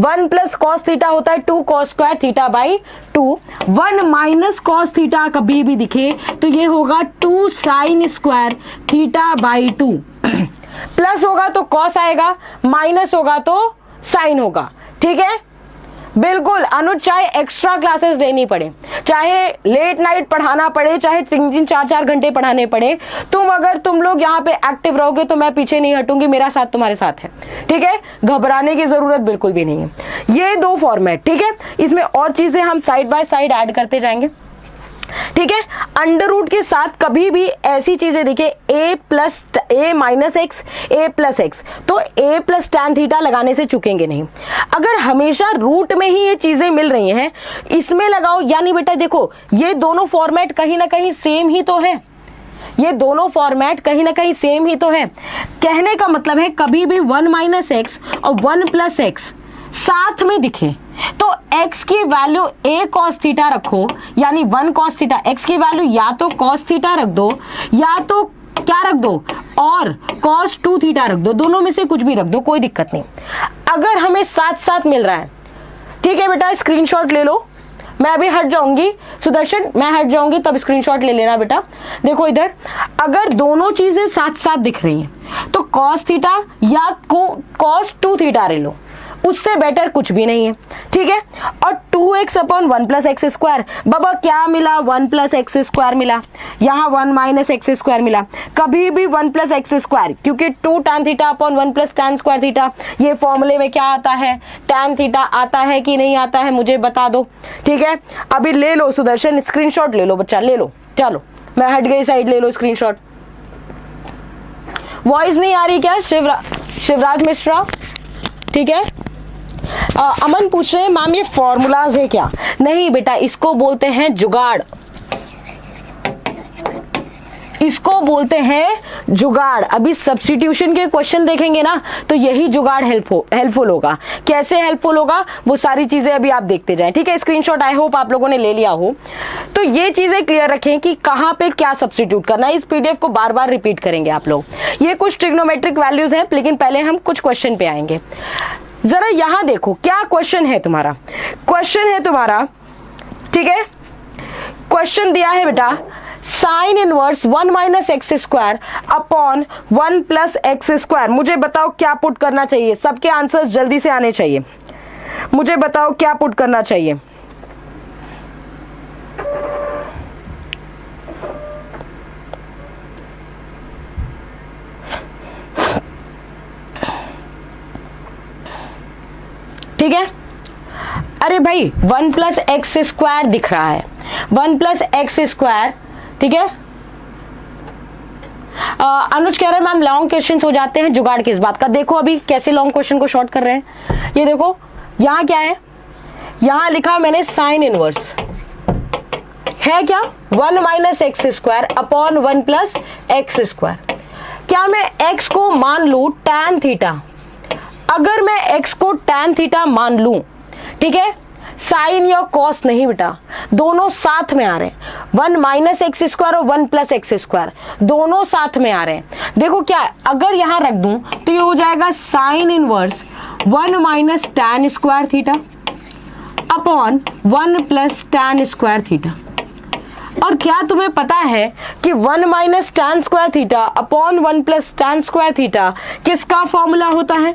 1 प्लस कॉस थीटा होता है 2 cos square theta by 2। 1 minus cos theta कभी भी दिखे तो ये होगा 2 sine square theta by 2। Plus होगा तो कॉस आएगा, माइनस होगा तो साइन होगा, ठीक है। बिल्कुल अनुज, चाहे एक्स्ट्रा क्लासेस लेनी पड़े, चाहे लेट नाइट पढ़ाना पड़े, चाहे 3-3 4-4 घंटे पढ़ाने पड़े, अगर तुम लोग यहाँ पे एक्टिव रहोगे तो मैं पीछे नहीं हटूंगी, मेरा साथ तुम्हारे साथ है, ठीक है। घबराने की जरूरत बिल्कुल भी नहीं है। ये 2 फॉर्मेट, ठीक है, इसमें और चीजें हम साइड बाय साइड ऐड करते जाएंगे, ठीक है। अंडर रूट के साथ कभी भी ऐसी चीजें दिखे a plus A minus x, A plus x, तो a प्लस tan थीटा लगाने से चुकेंगे नहीं। अगर हमेशा रूट में ही ये चीजें मिल रही हैं, इसमें लगाओ, यानी बेटा देखो ये दोनों फॉर्मेट कहीं ना कहीं सेम ही तो है, ये दोनों फॉर्मेट कहीं ना कहीं सेम ही तो है। कहने का मतलब है कभी भी 1 माइनस एक्स और 1 प्लस एक्स साथ में दिखे तो x की वैल्यू a cos थीटा रखो, यानी 1 cos थीटा। x की वैल्यू या तो cos थीटा रख दो या तो क्या रख दो, और cos 2 थीटा रख दो, दोनों में से कुछ भी रख दो, कोई दिक्कत नहीं। अगर हमें साथ साथ मिल रहा है, ठीक है बेटा, स्क्रीनशॉट ले लो। मैं अभी हट जाऊंगी सुदर्शन, मैं हट जाऊंगी तब स्क्रीनशॉट ले लेना बेटा। देखो इधर, अगर दोनों चीजें साथ साथ दिख रही हैं तो cos थीटा या cos 2 थीटा ले लो, उससे बेटर कुछ भी नहीं है, ठीक है। और 2x upon 1 plus X square, बाबा क्या मिला, 1 प्लस एक्स स्क्वायर मिला, यहाँ 1 माइनस एक्स स्क्वायर मिला। कभी भी 1 प्लस एक्स स्क्वायर, क्योंकि 2 tan theta upon 1 plus tan square theta, ये फॉर्मूले में क्या आता है, tan थीटा आता है कि नहीं आता है, मुझे बता दो, ठीक है। अभी ले लो सुदर्शन, स्क्रीनशॉट ले लो बच्चा, ले लो, चलो मैं हट गई साइड, ले लो स्क्रीनशॉट। वॉइस नहीं आ रही क्या शिवराज मिश्रा, ठीक है। अमन पूछ रहे हैं मैम ये फॉर्मूलाज है क्या? नहीं बेटा, इसको बोलते हैं जुगाड़, इसको बोलते हैं जुगाड़। अभी सब्स्टिट्यूशन के क्वेश्चन देखेंगे ना तो यही जुगाड़ हेल्पफुल होगा। कैसे हेल्पफुल होगा वो सारी चीजें अभी आप देखते जाएं, ठीक है। स्क्रीनशॉट आई होप आप लोगों ने ले लिया हो। तो ये चीजें क्लियर रखें कि कहां पे क्या सब्स्टिट्यूट करना है। इस पीडीएफ को बार बार रिपीट करेंगे आप लोग। ये कुछ ट्रिग्नोमेट्रिक वैल्यूज हैं, लेकिन पहले हम कुछ क्वेश्चन पे आएंगे। जरा यहां देखो क्या क्वेश्चन है तुम्हारा, ठीक है। क्वेश्चन दिया है बेटा, sine inverse 1 minus x square upon 1 plus X square. मुझे बताओ क्या पुट करना चाहिए, सबके आंसर्स जल्दी से आने चाहिए। मुझे बताओ क्या पुट करना चाहिए। ठीक है। अरे भाई 1 प्लस एक्स स्क्वायर दिख रहा है, 1 प्लस एक्स स्क्वायर, ठीक है। अनुज कह रहे हैं मैम लॉन्ग क्वेश्चन हो जाते हैं, जुगाड़ किस बात का। देखो अभी कैसे लॉन्ग क्वेश्चन को शॉर्ट कर रहे हैं। ये देखो यहाँ क्या है, यहाँ लिखा मैंने साइन इनवर्स है क्या, 1 minus x square upon 1 plus X square. क्या मैं x को मान लू tan थीटा, अगर मैं x को tan थीटा मान लूं, ठीक है, साइन या कॉस नहीं बेटा, दोनों साथ में आ रहे हैं। 1 माइनस एक्स स्क्वायर और 1 प्लस एक्स स्क्वायर दोनों साथ में आ रहे हैं। देखो क्या, अगर यहां रख दूं तो ये हो जाएगा sine inverse 1 minus tan square theta upon 1 plus tan square theta. और क्या तुम्हें पता है कि 1 minus tan square theta upon 1 plus tan square theta किसका फॉर्मूला होता है?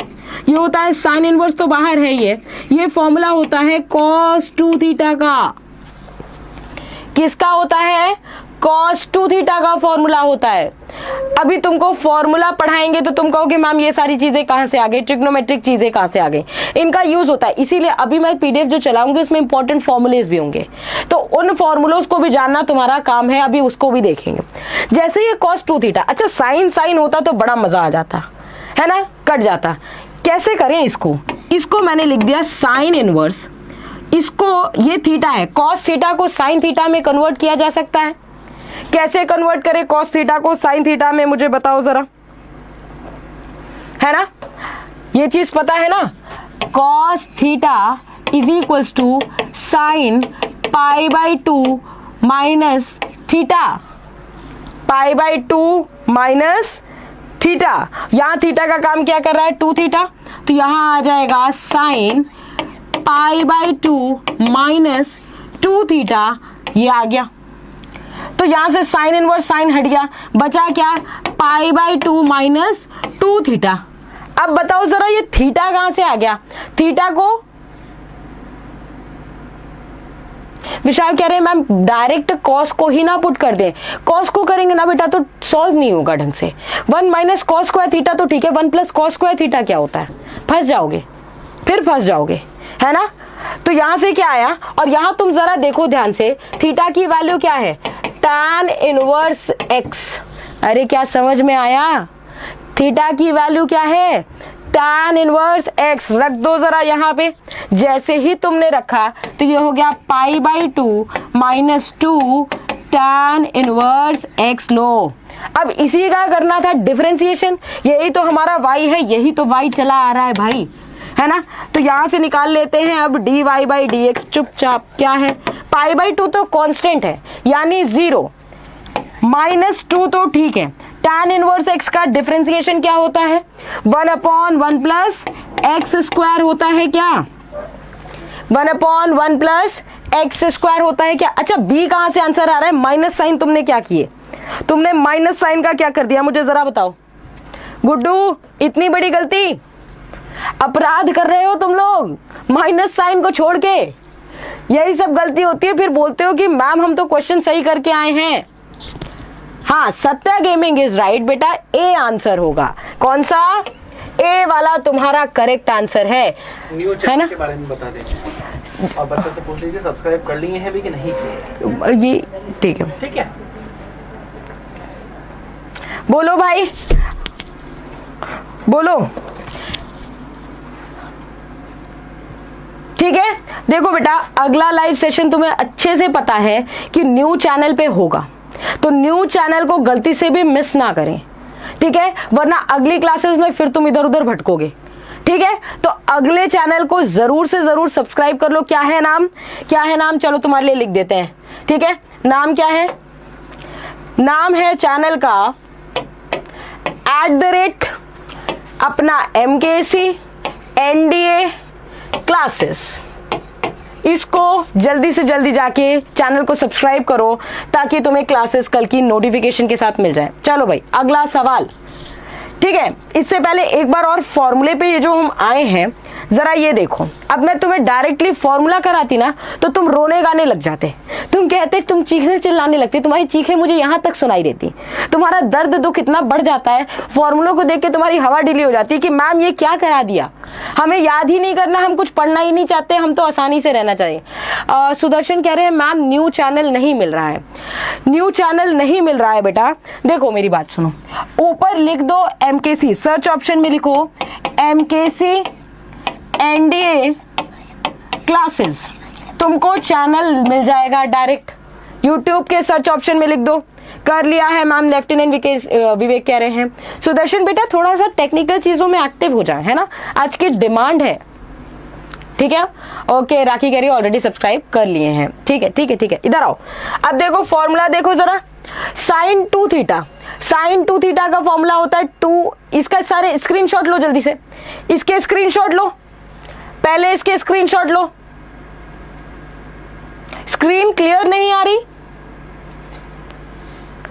ये होता है साइन इनवर्स तो बाहर है, ये फॉर्मूला होता है cos 2 थीटा का। किसका होता है? cos 2 थीटा का फॉर्मूला होता है। अभी तुमको फॉर्मूला पढ़ाएंगे तो तुम कहोगे मैम ये सारी चीजें कहां से आ गई, ट्रिग्नोमेट्रिक चीजें कहां से आ गई। इनका यूज होता है, इसीलिए अभी मैं पीडीएफ जो चलाऊंगी उसमें इंपॉर्टेंट फॉर्मूलेज भी होंगे, तो उन फॉर्मूलोज को भी जानना तुम्हारा काम है। अभी उसको भी देखेंगे। जैसे ये cos 2 थीटा, अच्छा साइन होता तो बड़ा मजा आ जाता है ना, कट जाता। कैसे करें इसको मैंने लिख दिया साइन इनवर्स, इसको ये थीटा है, cos थीटा को साइन थीटा में कन्वर्ट किया जा सकता है। कैसे कन्वर्ट करें cos थीटा को साइन थीटा में, मुझे बताओ जरा, है ना, ये चीज पता है ना। cos theta is equals to sine π/2 माइनस थीटा, π/2 माइनस थीटा। यहां थीटा का काम क्या कर रहा है, 2 थीटा, तो यहां आ जाएगा साइन π/2 माइनस 2 थीटा, ये आ गया। तो यहां से साइन इनवर्स साइन हट गया, बचा क्या, π/2 माइनस 2 थीटा। अब बताओ जरा ये थीटा कहां से आ गया, थीटा को विशाल कह रहे हैं मैम डायरेक्ट कॉस को ही ना पुट कर दें, कॉस को करेंगे ना बेटा तो सॉल्व नहीं होगा ढंग से। 1 माइनस कॉस स्क्वायर थीटा तो ठीक है, 1 प्लस कॉस स्क्वायर थीटा क्या होता है, फंस जाओगे, फिर फंस जाओगे, है ना। तो यहां से क्या आया, और यहां तुम जरा देखो ध्यान से, थीटा की वैल्यू क्या है, tan इनवर्स x। अरे क्या समझ में आया, थीटा की वैल्यू क्या है, tan इनवर्स x। रख दो जरा यहाँ पे, जैसे ही तुमने रखा तो ये हो गया π/2 माइनस 2 tan इनवर्स x। लो अब इसी का करना था डिफरेंशिएशन, यही तो हमारा y है, यही तो y चला आ रहा है भाई, है ना। तो यहां से निकाल लेते हैं अब dy बाई dx चुपचाप क्या है, π/2 तो कांस्टेंट है यानी 0, -2 तो ठीक है। tan इनवर्स x का डिफरेंशिएशन क्या होता है, 1/1 प्लस एक्स स्क्वायर होता है क्या, 1/1 प्लस एक्स स्क्वायर होता है क्या। अच्छा b कहां से आंसर आ रहा है, माइनस साइन तुमने क्या किए, तुमने माइनस साइन का क्या कर दिया मुझे जरा बताओ। गुड्डू इतनी बड़ी गलती, अपराध कर रहे हो तुम लोग माइनस साइन को छोड़ के, यही सब गलती होती है। फिर बोलते हो कि मैम हम तो क्वेश्चन सही करके आए हैं। हाँ सत्या गेमिंग इज राइट बेटा, ए आंसर होगा। कौन सा, ए वाला तुम्हारा करेक्ट आंसर है ना। के बारे में बता दें और बच्चों से पूछ लीजिए सब्सक्राइब कर लिए हैं भी कि नहीं किए। ये ठीक है, ठीक है बोलो भाई बोलो। ठीक है देखो बेटा, अगला लाइव सेशन तुम्हें अच्छे से पता है कि न्यू चैनल पे होगा, तो न्यू चैनल को गलती से भी मिस ना करें, ठीक है, वरना अगली क्लासेस में फिर तुम इधर उधर भटकोगे। ठीक है, तो अगले चैनल को जरूर से जरूर सब्सक्राइब कर लो। क्या है नाम, क्या है नाम, चलो तुम्हारे लिए लिख देते हैं। ठीक है, नाम क्या है, नाम है चैनल का @ अपना MKC NDA क्लासेस। इसको जल्दी से जल्दी जाके चैनल को सब्सक्राइब करो ताकि तुम्हें क्लासेस कल की नोटिफिकेशन के साथ मिल जाए। चलो भाई अगला सवाल। ठीक है, इससे पहले एक बार और फॉर्मूले पे ये जो हम आए हैं जरा ये देखो। अब मैं तुम्हें डायरेक्टली फॉर्मूला कराती ना तो तुम रोने गाने लग जाते, तुम कहते, तुम चीखने चिल्लाने लगती, तुम्हारी चीखें मुझे यहाँ तक सुनाई देती, तुम्हारा दर्द दुख इतना बढ़ जाता है, फॉर्मूलों को देख के तुम्हारी हवा ढीली हो जाती है कि मैम ये क्या करा दिया, हमें याद ही नहीं करना, हम कुछ पढ़ना ही नहीं चाहते, हम तो आसानी से रहना चाहिए। सुदर्शन कह रहे हैं मैम न्यू चैनल नहीं मिल रहा है, न्यू चैनल नहीं मिल रहा है बेटा। देखो मेरी बात सुनो, ऊपर लिख दो MKC, सर्च ऑप्शन में लिखो MKC NDA क्लासेस, तुमको चैनल मिल जाएगा डायरेक्ट। यूट्यूब के सर्च ऑप्शन में लिख दो, कर लिया है मैम, लेफ्टिनेंट विवेक कह रहे हैं। सुदर्शन बेटा थोड़ा सा टेक्निकल चीजों में एक्टिव हो जाए, है ना, आज की डिमांड है। ठीक है, ओके, राखी कह रही है ऑलरेडी सब्सक्राइब कर लिए हैं। ठीक है ठीक है ठीक है, इधर आओ। अब देखो फॉर्मूला देखो जरा, sin 2 थीटा, sin 2 थीटा का फॉर्मूला होता है 2, इसका सारे स्क्रीनशॉट लो जल्दी से, इसके स्क्रीनशॉट लो, पहले इसके स्क्रीनशॉट लो। स्क्रीन क्लियर नहीं आ रही,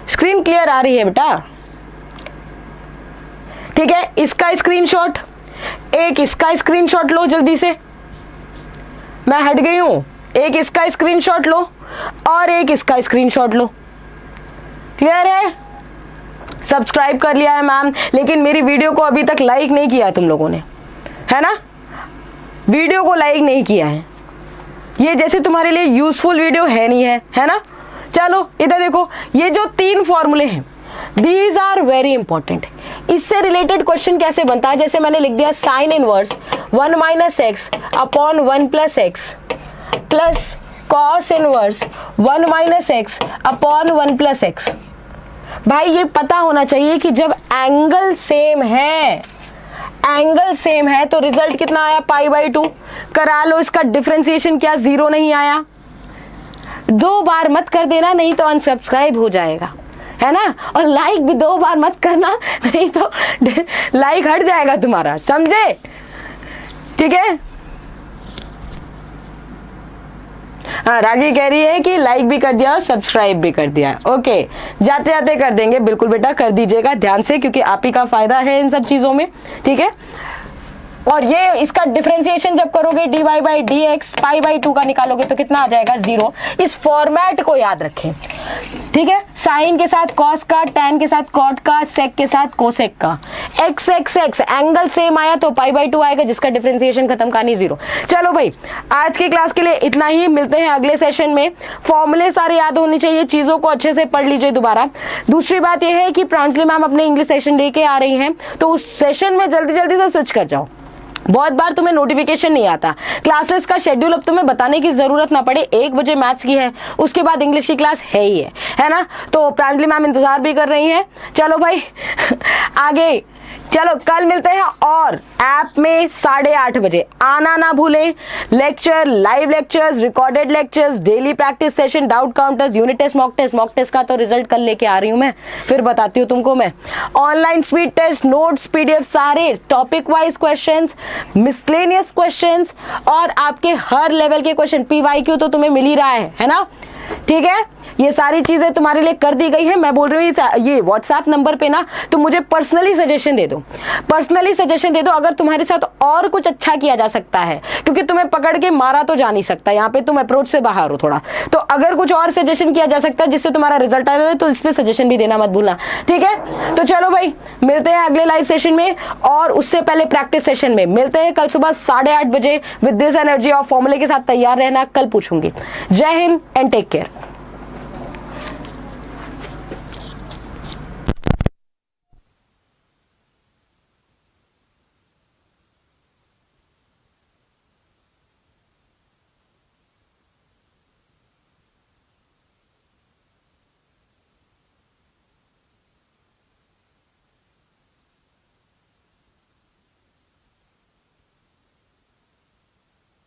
स्क्रीन क्लियर आ रही है बेटा। ठीक है, इसका स्क्रीनशॉट, एक इसका स्क्रीनशॉट लो जल्दी से, मैं हट गई हूं, एक इसका स्क्रीनशॉट लो और एक इसका स्क्रीनशॉट लो। क्लियर है, सब्सक्राइब कर लिया है मैम, लेकिन मेरी वीडियो को अभी तक लाइक नहीं किया तुम लोगों ने, है ना, वीडियो को लाइक नहीं किया है, ये जैसे तुम्हारे लिए यूजफुल वीडियो है नहीं है, है ना। चलो इधर देखो, ये जो 3 फॉर्मूले हैं दीज आर वेरी इंपॉर्टेंट। इससे रिलेटेड क्वेश्चन कैसे बनता है, जैसे मैंने लिख दिया sine inverse 1 - x upon 1 + x plus cos inverse 1 - x upon 1 + x। भाई ये पता होना चाहिए कि जब एंगल सेम है, एंगल सेम है तो रिजल्ट कितना आया, π/2 करा लो। इसका डिफरेंशिएशन क्या 0 नहीं आया, 2 बार मत कर देना नहीं तो अनसब्सक्राइब हो जाएगा, है ना, और लाइक भी 2 बार मत करना नहीं तो लाइक हट जाएगा तुम्हारा, समझे। ठीक है, हाँ रागी कह रही है कि लाइक भी कर दिया और सब्सक्राइब भी कर दिया। ओके, जाते जाते कर देंगे, बिल्कुल बेटा कर दीजिएगा ध्यान से, क्योंकि आप ही का फायदा है इन सब चीजों में। ठीक है, और ये इसका डिफरेंशिएशन जब करोगे dy बाई dx π/2 का निकालोगे तो कितना आ जाएगा 0। इस फॉर्मेट को याद रखें, ठीक है, साइन के साथ कॉस का, टैन के साथ कॉट का, सेक के साथ कोसेक का, x x x angle same आया तो π/2 आएगा जिसका डिफरेंशिएशन खत्म कहानी 0। चलो भाई आज की क्लास के लिए इतना ही, मिलते हैं अगले सेशन में। फॉर्मूले सारे याद होने चाहिए, चीजों को अच्छे से पढ़ लीजिए दोबारा। दूसरी बात यह है कि प्रांजलि मैम अपने इंग्लिश सेशन लेके आ रही हैं, तो उस सेशन में जल्दी जल्दी से स्विच कर जाओ। बहुत बार तुम्हें नोटिफिकेशन नहीं आता, क्लासेस का शेड्यूल अब तुम्हें बताने की जरूरत ना पड़े, 1 बजे मैथ्स की है, उसके बाद इंग्लिश की क्लास है ही है ना। तो प्रांजलि मैम इंतजार भी कर रही हैं। चलो भाई आगे चलो कल मिलते हैं और ऐप में 8:30 बजे आना ना भूलें। Lecture, live lectures, recorded lectures, daily practice session, doubt counters, unit test, mock test का तो रिजल्ट कल लेके आ रही हूं मैं, फिर बताती हूँ तुमको मैं। Online speed test, notes, PDF, सारे topic wise questions, miscellaneous questions और आपके हर लेवल के क्वेश्चन। पीवाईक्यू तो तुम्हें मिल ही रहा है ना, ठीक है। ये सारी चीजें तुम्हारे लिए कर दी गई है। मैं बोल रही हूँ ये व्हाट्सएप नंबर पे ना तुम मुझे पर्सनली सजेशन दे दो, पर्सनली सजेशन दे दो अगर तुम्हारे साथ और कुछ अच्छा किया जा सकता है, क्योंकि तुम्हें पकड़ के मारा तो जा नहीं सकता, यहाँ पे तुम अप्रोच से बाहर हो थोड़ा, तो अगर कुछ और सजेशन किया जा सकता है जिससे तुम्हारा रिजल्ट आए तो इस पे सजेशन भी देना मत भूलना, ठीक है। तो चलो भाई मिलते हैं अगले लाइव सेशन में, और उससे पहले प्रैक्टिस सेशन में मिलते हैं कल सुबह 8:30 बजे। विद दिस एनर्जी और फॉर्मूले के साथ तैयार रहना, कल पूछूंगी। जय हिंद एंड टेक केयर।